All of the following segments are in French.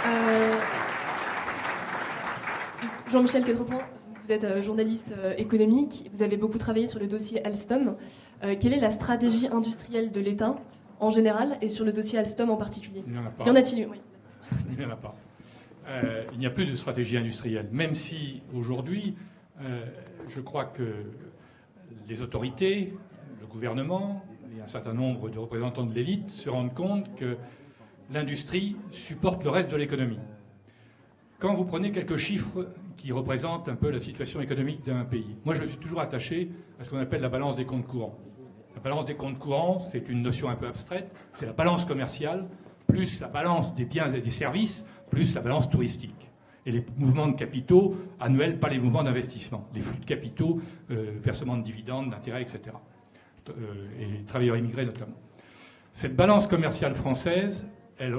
Euh, Jean-Michel Quatrepoint, vous êtes journaliste économique, vous avez beaucoup travaillé sur le dossier Alstom. Quelle est la stratégie industrielle de l'État en général et sur le dossier Alstom en particulier? Il n'y en a pas. Y en a-t-il eu? Oui. Il n'y en a pas. Il n'y a plus de stratégie industrielle, même si aujourd'hui, je crois que les autorités, le gouvernement et un certain nombre de représentants de l'élite se rendent compte que l'industrie supporte le reste de l'économie. Quand vous prenez quelques chiffres qui représentent un peu la situation économique d'un pays, moi je suis toujours attaché à ce qu'on appelle la balance des comptes courants. La balance des comptes courants, c'est une notion un peu abstraite, c'est la balance commerciale, plus la balance des biens et des services, plus la balance touristique. Et les mouvements de capitaux annuels, pas les mouvements d'investissement. Les flux de capitaux, versement de dividendes, d'intérêts, etc. Et travailleurs immigrés notamment. Cette balance commerciale française, elle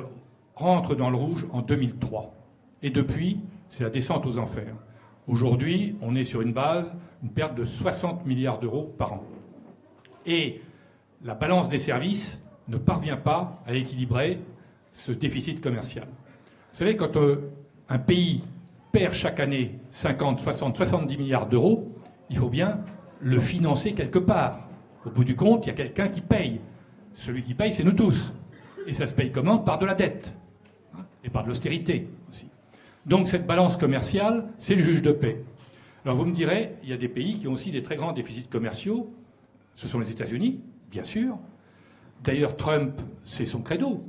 rentre dans le rouge en 2003. Et depuis, c'est la descente aux enfers. Aujourd'hui, on est sur une base, une perte de 60 milliards d'euros par an. Et la balance des services ne parvient pas à équilibrer ce déficit commercial. Vous savez, quand un pays perd chaque année 50, 60, 70 milliards d'euros, il faut bien le financer quelque part. Au bout du compte, il y a quelqu'un qui paye. Celui qui paye, c'est nous tous. Et ça se paye comment? Par de la dette. Et par de l'austérité aussi. Donc cette balance commerciale, c'est le juge de paix. Alors vous me direz, il y a des pays qui ont aussi des très grands déficits commerciaux. Ce sont les États-Unis, bien sûr. D'ailleurs, Trump, c'est son credo.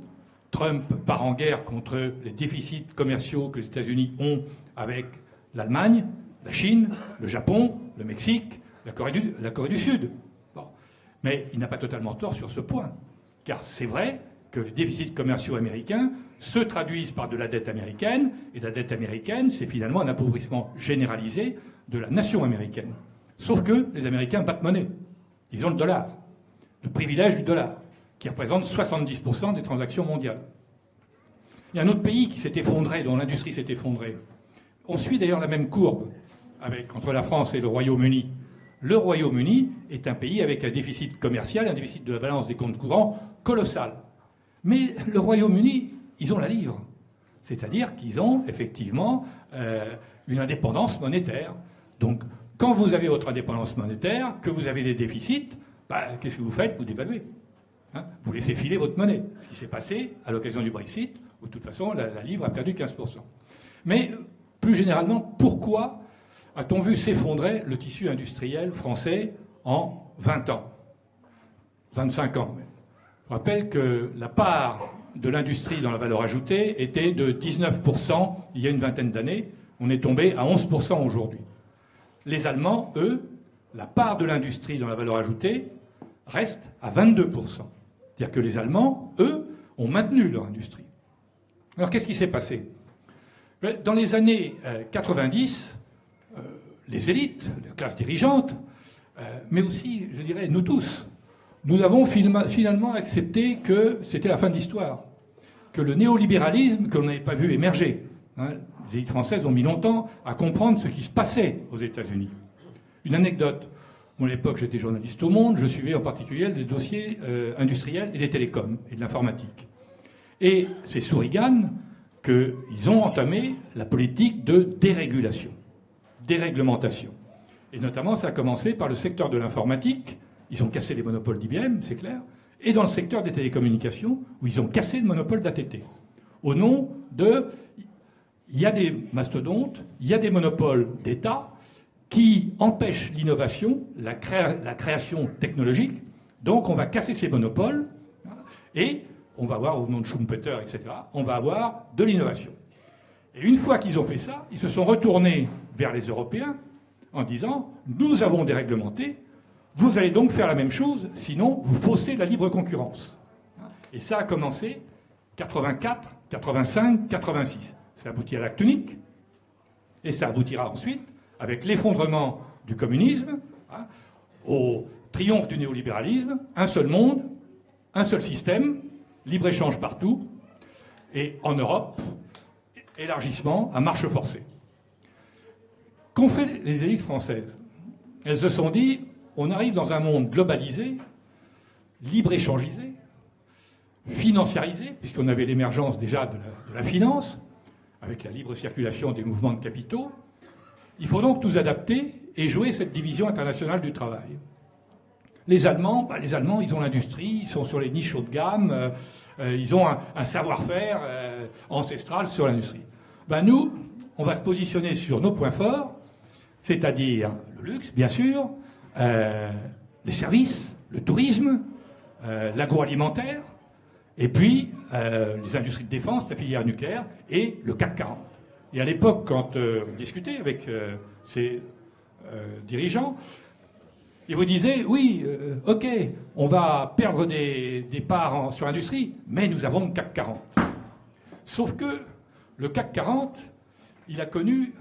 Trump part en guerre contre les déficits commerciaux que les États-Unis ont avec l'Allemagne, la Chine, le Japon, le Mexique, la Corée du Sud. Bon. Mais il n'a pas totalement tort sur ce point. Car c'est vrai que les déficits commerciaux américains se traduisent par de la dette américaine, et la dette américaine, c'est finalement un appauvrissement généralisé de la nation américaine. Sauf que les Américains battent monnaie. Ils ont le dollar, le privilège du dollar, qui représente 70% des transactions mondiales. Il y a un autre pays qui s'est effondré, dont l'industrie s'est effondrée. On suit d'ailleurs la même courbe entre la France et le Royaume-Uni. Le Royaume-Uni est un pays avec un déficit commercial, un déficit de la balance des comptes courants colossal. Mais le Royaume-Uni, ils ont la livre. C'est-à-dire qu'ils ont effectivement une indépendance monétaire. Donc, quand vous avez votre indépendance monétaire, que vous avez des déficits, qu'est-ce que vous faites? Vous dévaluez. Vous laissez filer votre monnaie. Ce qui s'est passé à l'occasion du Brexit, où de toute façon la livre a perdu 15%. Mais plus généralement, pourquoi a-t-on vu s'effondrer le tissu industriel français en 20 ans 25 ans même. Je rappelle que la part de l'industrie dans la valeur ajoutée était de 19% il y a une vingtaine d'années. On est tombé à 11% aujourd'hui. Les Allemands, eux, la part de l'industrie dans la valeur ajoutée reste à 22%. C'est-à-dire que les Allemands, eux, ont maintenu leur industrie. Alors qu'est-ce qui s'est passé? Dans les années 90, les élites, la classe dirigeante, mais aussi, je dirais, nous tous, nous avons finalement accepté que c'était la fin de l'histoire, que le néolibéralisme, que l'on n'avait pas vu émerger, les élites françaises ont mis longtemps à comprendre ce qui se passait aux États-Unis. Une anecdote. Moi, à l'époque, j'étais journaliste au Monde, je suivais en particulier les dossiers industriels et des télécoms et de l'informatique. Et c'est sous Reagan qu'ils ont entamé la politique de dérégulation, déréglementation. Et notamment, ça a commencé par le secteur de l'informatique. Ils ont cassé les monopoles d'IBM, c'est clair. Et dans le secteur des télécommunications, où ils ont cassé le monopole d'AT&T. Au nom de... Il y a des mastodontes, il y a des monopoles d'État qui empêchent l'innovation, la création technologique. Donc on va casser ces monopoles et on va avoir, au nom de Schumpeter, etc., on va avoir de l'innovation. Et une fois qu'ils ont fait ça, ils se sont retournés vers les Européens en disant « Nous avons déréglementé, vous allez donc faire la même chose, sinon vous faussez la libre concurrence. » Et ça a commencé 84, 85, 86. Ça aboutit à l'acte unique, et ça aboutira ensuite, avec l'effondrement du communisme, au triomphe du néolibéralisme, un seul monde, un seul système, libre-échange partout, et en Europe, élargissement à marche forcée. Qu'ont fait les élites françaises? Elles se sont dit, on arrive dans un monde globalisé, libre-échangisé, financiarisé, puisqu'on avait l'émergence déjà de la finance, avec la libre circulation des mouvements de capitaux. Il faut donc nous adapter et jouer cette division internationale du travail. Les Allemands, ils ont l'industrie, ils sont sur les niches haut de gamme, ils ont un savoir-faire ancestral sur l'industrie. Nous, on va se positionner sur nos points forts, c'est-à-dire le luxe, bien sûr, les services, le tourisme, l'agroalimentaire, et puis les industries de défense, la filière nucléaire et le CAC 40. Et à l'époque, quand on discutait avec ces dirigeants, ils vous disaient, oui, ok, on va perdre des parts sur l'industrie, mais nous avons le CAC 40. Sauf que le CAC 40, il a connu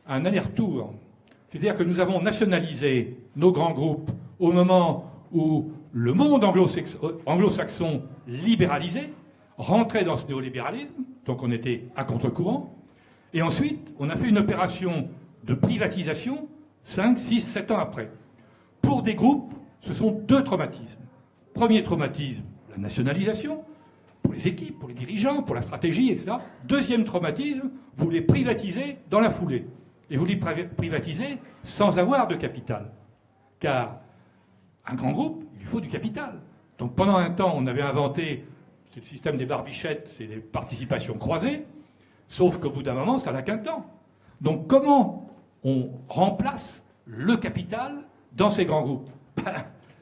un aller-retour. C'est-à-dire que nous avons nationalisé nos grands groupes au moment où le monde anglo-saxon libéralisé rentrait dans ce néolibéralisme, donc on était à contre-courant, et ensuite on a fait une opération de privatisation 5, 6, 7 ans après. Pour des groupes, ce sont deux traumatismes. Premier traumatisme, la nationalisation, pour les équipes, pour les dirigeants, pour la stratégie, etc. Deuxième traumatisme, vous les privatisez dans la foulée. Et vous les privatisez sans avoir de capital. Car un grand groupe, il lui faut du capital. Donc pendant un temps, on avait inventé, c'est le système des barbichettes, c'est des participations croisées, sauf qu'au bout d'un moment, ça n'a qu'un temps. Donc comment on remplace le capital dans ces grands groupes?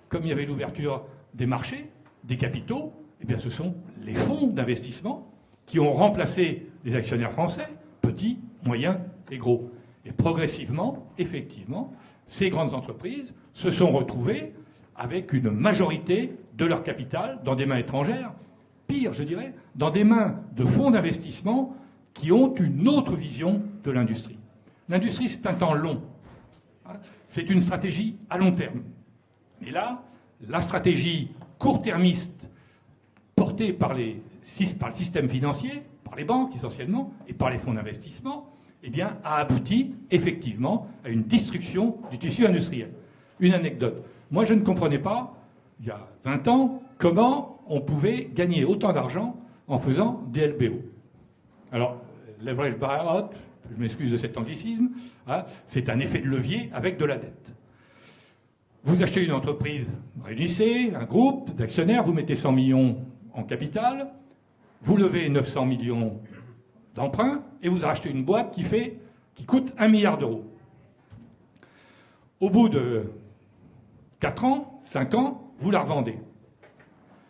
Comme il y avait l'ouverture des marchés, des capitaux, eh bien ce sont les fonds d'investissement qui ont remplacé les actionnaires français, petits, moyens et gros. Et progressivement, effectivement, ces grandes entreprises se sont retrouvées avec une majorité de leur capital dans des mains étrangères, pire, je dirais, dans des mains de fonds d'investissement qui ont une autre vision de l'industrie. L'industrie, c'est un temps long. C'est une stratégie à long terme. Et là, la stratégie court-termiste portée par le système financier, par les banques essentiellement, et par les fonds d'investissement, eh bien, a abouti effectivement à une destruction du tissu industriel. Une anecdote. Moi, je ne comprenais pas, il y a 20 ans, comment on pouvait gagner autant d'argent en faisant des LBO. Alors, leverage buyout, je m'excuse de cet anglicisme, c'est un effet de levier avec de la dette. Vous achetez une entreprise, vous réunissez un groupe d'actionnaires, vous mettez 100 millions en capital, vous levez 900 millions d'emprunt et vous rachetez une boîte qui coûte 1 milliard d'euros. Au bout de 4 ans, 5 ans, vous la revendez.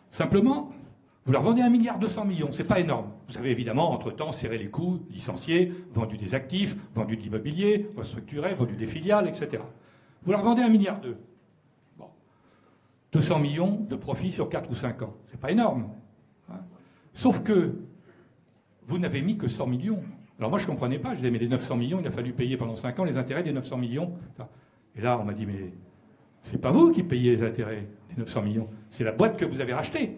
Simplement, vous la revendez à 1,2 milliard. C'est pas énorme. Vous avez évidemment, entre-temps, serré les coûts, licencié, vendu des actifs, vendu de l'immobilier, restructuré, vendu des filiales, etc. Vous la revendez à 1,2 milliard. Bon. 200 millions de profit sur 4 ou 5 ans. C'est pas énorme. Sauf que vous n'avez mis que 100 millions. Alors moi, je ne comprenais pas. Je disais, mais les 900 millions, il a fallu payer pendant 5 ans les intérêts des 900 millions. Et là, on m'a dit, mais c'est pas vous qui payez les intérêts des 900 millions. C'est la boîte que vous avez rachetée.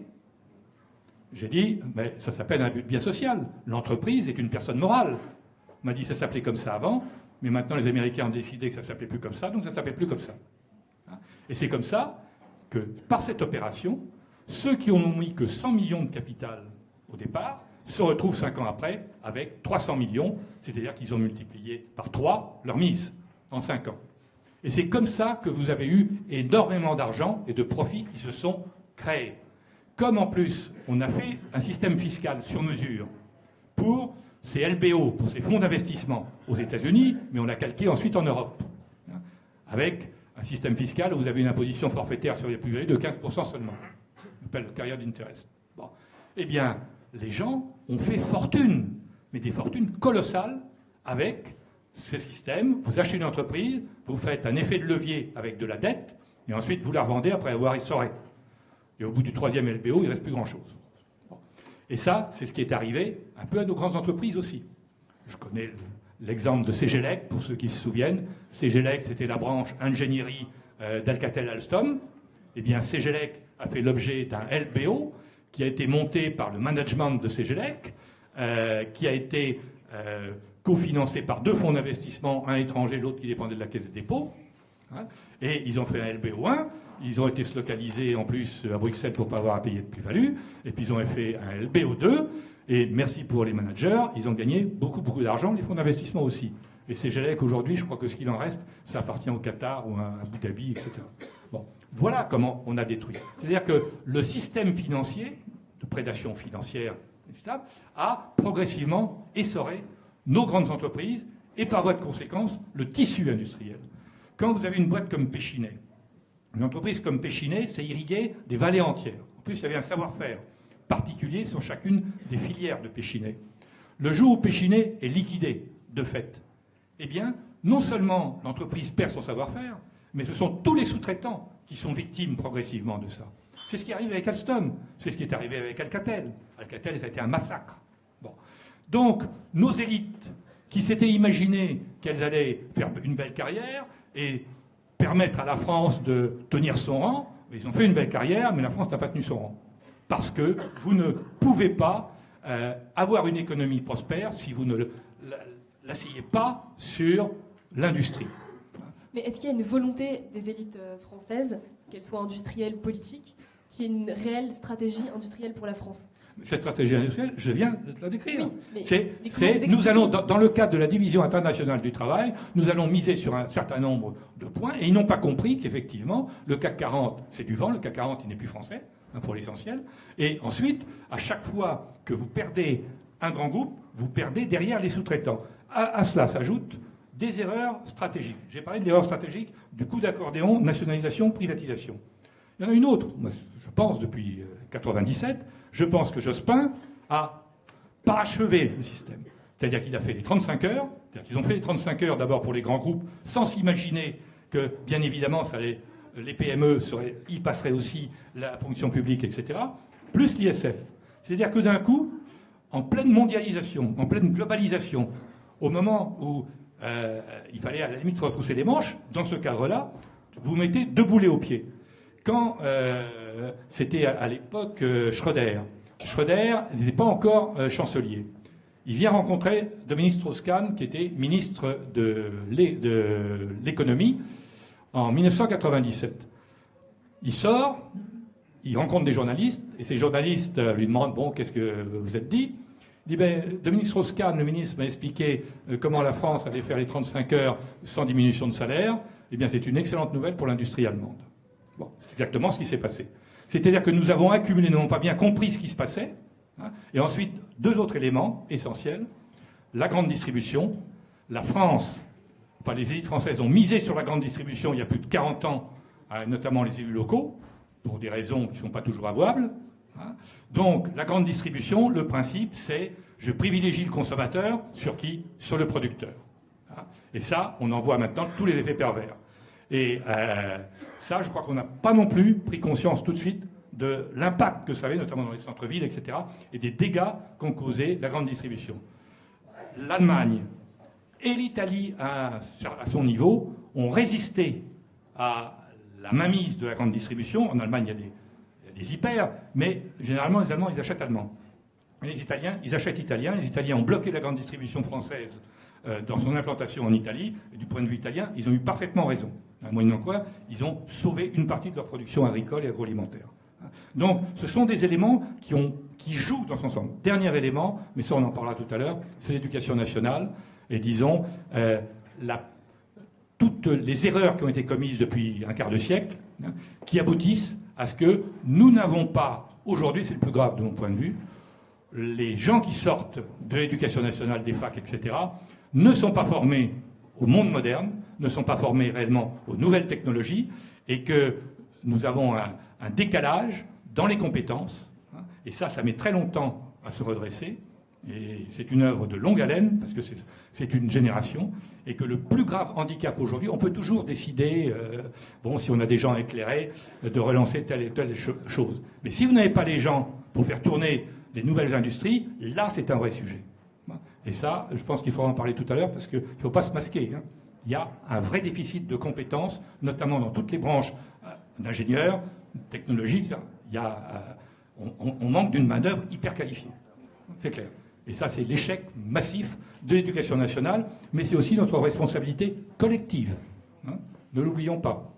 J'ai dit, mais ça s'appelle un but bien social. L'entreprise est une personne morale. On m'a dit, ça s'appelait comme ça avant, mais maintenant les Américains ont décidé que ça ne s'appelait plus comme ça, donc ça ne s'appelle plus comme ça. Et c'est comme ça que, par cette opération, ceux qui ont mis que 100 millions de capital au départ se retrouvent 5 ans après avec 300 millions, c'est-à-dire qu'ils ont multiplié par 3 leur mise en 5 ans. Et c'est comme ça que vous avez eu énormément d'argent et de profits qui se sont créés. Comme en plus, on a fait un système fiscal sur mesure pour ces LBO, pour ces fonds d'investissement aux États-Unis, mais on l'a calqué ensuite en Europe, avec un système fiscal où vous avez une imposition forfaitaire sur les plus-values de 15% seulement. On appelle le carrière d'interest. Bon. Eh bien, les gens ont fait fortune, mais des fortunes colossales avec ce système. Vous achetez une entreprise, vous faites un effet de levier avec de la dette, et ensuite vous la revendez après avoir essoré. Et au bout du 3e LBO, il ne reste plus grand-chose. Bon. Et ça, c'est ce qui est arrivé un peu à nos grandes entreprises aussi. Je connais l'exemple de Cegelec, pour ceux qui se souviennent. Cegelec, c'était la branche ingénierie d'Alcatel-Alstom. Eh bien, Cegelec a fait l'objet d'un LBO qui a été monté par le management de Cegelec, qui a été cofinancé par 2 fonds d'investissement, un étranger, l'autre qui dépendait de la Caisse des dépôts. Et ils ont fait un LBO1, ils ont été se localiser en plus à Bruxelles pour ne pas avoir à payer de plus-value, et puis ils ont fait un LBO2, Et merci pour les managers, ils ont gagné beaucoup, beaucoup d'argent, les fonds d'investissement aussi. Et c'est GLEC aujourd'hui, je crois que ce qu'il en reste, ça appartient au Qatar ou à Abu Dhabi, etc. Bon, voilà comment on a détruit. C'est-à-dire que le système financier, de prédation financière, etc., a progressivement essoré nos grandes entreprises et par voie de conséquence, le tissu industriel. Quand vous avez une boîte comme Péchinet, une entreprise comme Péchinet, c'est irriguer des vallées entières. En plus, il y avait un savoir-faire particulier sur chacune des filières de Péchinet. Le jour où Péchinet est liquidé, de fait, eh bien, non seulement l'entreprise perd son savoir-faire, mais ce sont tous les sous-traitants qui sont victimes progressivement de ça. C'est ce qui arrive avec Alstom, c'est ce qui est arrivé avec Alcatel. Alcatel, ça a été un massacre. Bon. Donc, nos élites qui s'étaient imaginées qu'elles allaient faire une belle carrière et permettre à la France de tenir son rang, ils ont fait une belle carrière, mais la France n'a pas tenu son rang. Parce que vous ne pouvez pas avoir une économie prospère si vous ne l'asseyez pas sur l'industrie. Mais est-ce qu'il y a une volonté des élites françaises, qu'elles soient industrielles ou politiques, qui est une réelle stratégie industrielle pour la France? Cette stratégie industrielle, je viens de te la décrire. Oui, nous allons, dans le cadre de la division internationale du travail, nous allons miser sur un certain nombre de points, et ils n'ont pas compris qu'effectivement, le CAC 40, c'est du vent, le CAC 40, il n'est plus français, pour l'essentiel. Et ensuite, à chaque fois que vous perdez un grand groupe, vous perdez derrière les sous-traitants. À cela s'ajoutent des erreurs stratégiques. J'ai parlé de l'erreur stratégique du coup d'accordéon, nationalisation, privatisation. Il y en a une autre, moi, je pense depuis 1997, je pense que Jospin a parachevé le système. C'est-à-dire qu'il a fait les 35 heures, c'est-à-dire qu'ils ont fait les 35 heures d'abord pour les grands groupes, sans s'imaginer que, bien évidemment, les PME y passeraient aussi la fonction publique, etc., plus l'ISF. C'est-à-dire que d'un coup, en pleine mondialisation, en pleine globalisation, au moment où il fallait à la limite retrousser les manches, dans ce cadre-là, vous mettez deux boulets aux pieds. Quand c'était à l'époque Schröder n'était pas encore chancelier. Il vient rencontrer Dominique Strauss-Kahn, qui était ministre de l'économie, en 1997. Il sort, il rencontre des journalistes, et ces journalistes lui demandent « Bon, qu'est-ce que vous êtes dit ?» Il dit ben, Dominique Strauss-Kahn, le ministre, m'a expliqué comment la France allait faire les 35 heures sans diminution de salaire. Eh bien, c'est une excellente nouvelle pour l'industrie allemande. Bon, c'est exactement ce qui s'est passé. C'est-à-dire que nous avons accumulé, nous n'avons pas bien compris ce qui se passait. Hein, et ensuite, deux autres éléments essentiels. La grande distribution. La France, enfin les élites françaises ont misé sur la grande distribution il y a plus de 40 ans, notamment les élus locaux, pour des raisons qui ne sont pas toujours avouables. Donc, la grande distribution, le principe, c'est je privilégie le consommateur sur qui? Sur le producteur. Et ça, on en voit maintenant tous les effets pervers. Et ça, je crois qu'on n'a pas non plus pris conscience tout de suite de l'impact que ça avait, notamment dans les centres-villes, etc., et des dégâts qu'ont causé la grande distribution. L'Allemagne et l'Italie, à son niveau, ont résisté à la mainmise de la grande distribution. En Allemagne, il y a des hyper, mais généralement, les Allemands, ils achètent allemand. Et les Italiens, ils achètent italien. Les Italiens ont bloqué la grande distribution française dans son implantation en Italie. Et du point de vue italien, ils ont eu parfaitement raison. Moyennant quoi, ils ont sauvé une partie de leur production agricole et agroalimentaire. Donc, ce sont des éléments qui jouent dans son sens. Dernier élément, mais ça on en parlera tout à l'heure, c'est l'éducation nationale. Et disons, toutes les erreurs qui ont été commises depuis un quart de siècle, qui aboutissent à ce que nous n'avons pas, aujourd'hui, c'est le plus grave de mon point de vue, les gens qui sortent de l'éducation nationale, des facs, etc., ne sont pas formés au monde moderne, ne sont pas formés réellement aux nouvelles technologies, et que nous avons un décalage dans les compétences. Et ça met très longtemps à se redresser. Et c'est une œuvre de longue haleine, parce que c'est une génération, et que le plus grave handicap aujourd'hui, on peut toujours décider, si on a des gens éclairés, de relancer telle et telle chose. Mais si vous n'avez pas les gens pour faire tourner des nouvelles industries, là, c'est un vrai sujet. Et ça, je pense qu'il faudra en parler tout à l'heure, parce qu'il ne faut pas se masquer. Il y a un vrai déficit de compétences, notamment dans toutes les branches d'ingénieurs, technologiques. On manque d'une main-d'œuvre hyper qualifiée. C'est clair. Et ça, c'est l'échec massif de l'éducation nationale, mais c'est aussi notre responsabilité collective. Ne l'oublions pas.